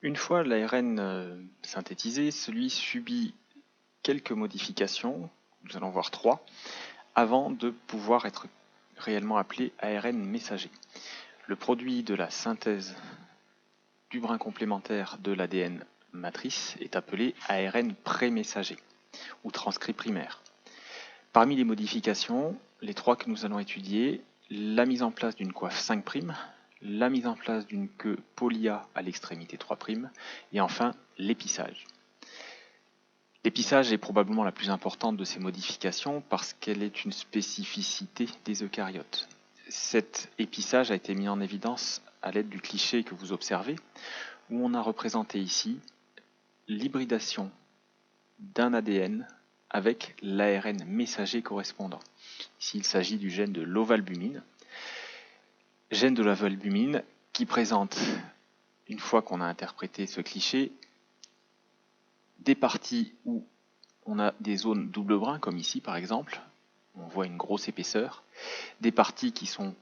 Une fois l'ARN synthétisé, celui subit quelques modifications, nous allons voir 3, avant de pouvoir être réellement appelé ARN messager. Le produit de la synthèse du brin complémentaire de l'ADN matrice est appelé ARN pré-messager ou transcrit primaire. Parmi les modifications, les 3 que nous allons étudier, la mise en place d'une coiffe 5', la mise en place d'une queue polia à l'extrémité 3', et enfin l'épissage. L'épissage est probablement la plus importante de ces modifications parce qu'elle est une spécificité des eucaryotes. Cet épissage a été mis en évidence à l'aide du cliché que vous observez, où on a représenté ici l'hybridation d'un ADN avec l'ARN messager correspondant. Ici, il s'agit du gène de l'ovalbumine. Gène de l'ovalbumine qui présente, une fois qu'on a interprété ce cliché, des parties où on a des zones double brin, comme ici par exemple, on voit une grosse épaisseur, des parties qui sont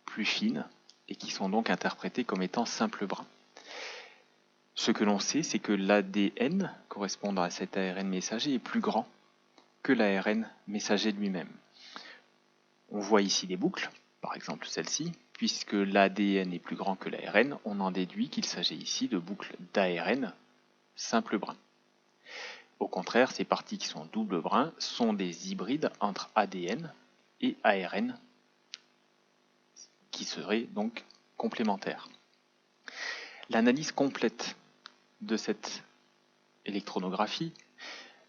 plus fines et qui sont donc interprétées comme étant simple brin. Ce que l'on sait, c'est que l'ADN correspondant à cet ARN messager est plus grand que l'ARN messager lui-même. On voit ici des boucles, par exemple celle-ci, puisque l'ADN est plus grand que l'ARN, on en déduit qu'il s'agit ici de boucles d'ARN simple brin. Au contraire, ces parties qui sont double brin sont des hybrides entre ADN et ARN, qui seraient donc complémentaires. L'analyse complète de cette électronographie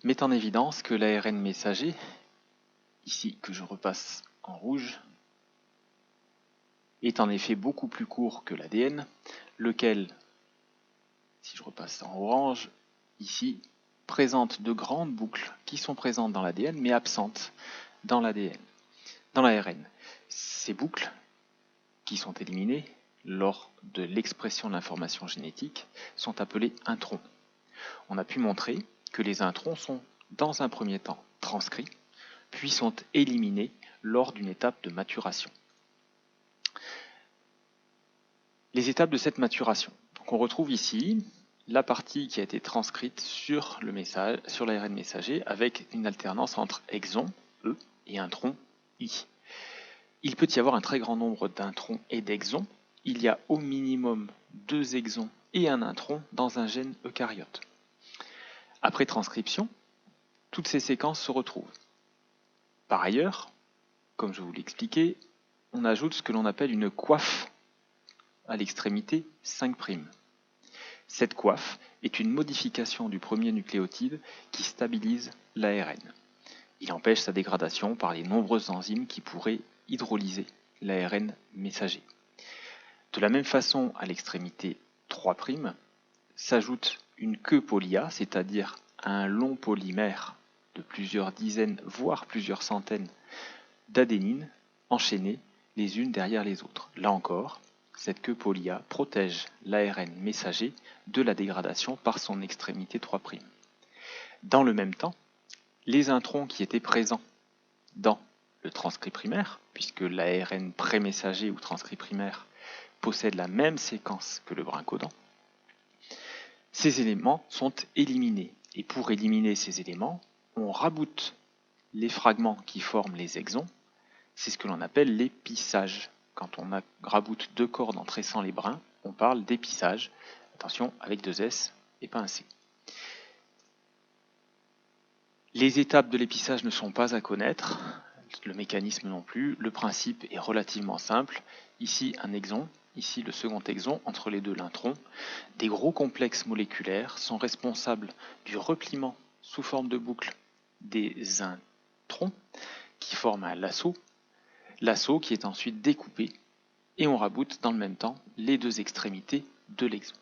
met en évidence que l'ARN messager, ici que je repasse en rouge, est en effet beaucoup plus court que l'ADN, lequel, si je repasse en orange, ici, présente de grandes boucles qui sont présentes dans l'ADN mais absentes dans l'ARN. Ces boucles, qui sont éliminées lors de l'expression de l'information génétique, sont appelées introns. On a pu montrer que les introns sont, dans un premier temps, transcrits, puis sont éliminés lors d'une étape de maturation. Les étapes de cette maturation. Donc on retrouve ici la partie qui a été transcrite sur l'ARN messager avec une alternance entre exon, E, et intron, I. Il peut y avoir un très grand nombre d'introns et d'exons. Il y a au minimum 2 exons et un intron dans un gène eucaryote. Après transcription, toutes ces séquences se retrouvent. Par ailleurs, comme je vous l'expliquais, on ajoute ce que l'on appelle une coiffe à l'extrémité 5'. Cette coiffe est une modification du premier nucléotide qui stabilise l'ARN. Il empêche sa dégradation par les nombreuses enzymes qui pourraient hydrolyser l'ARN messager. De la même façon, à l'extrémité 3', s'ajoute une queue polia, c'est-à-dire un long polymère de plusieurs dizaines, voire plusieurs centaines d'adénines enchaînées les unes derrière les autres. Là encore, cette queue polia protège l'ARN messager de la dégradation par son extrémité 3'. Dans le même temps, les introns qui étaient présents dans le transcrit primaire, puisque l'ARN pré-messager ou transcrit primaire possède la même séquence que le brin codant, ces éléments sont éliminés. Et pour éliminer ces éléments, on raboute les fragments qui forment les exons. C'est ce que l'on appelle l'épissage. Quand on raboute 2 cordes en tressant les brins, on parle d'épissage. Attention, avec 2 S et pas un C. Les étapes de l'épissage ne sont pas à connaître, le mécanisme non plus. Le principe est relativement simple. Ici, un exon, ici le second exon, entre les deux l'intron. Des gros complexes moléculaires sont responsables du repliement sous forme de boucle des introns qui forment un lasso qui est ensuite découpé et on raboute dans le même temps les 2 extrémités de l'exon.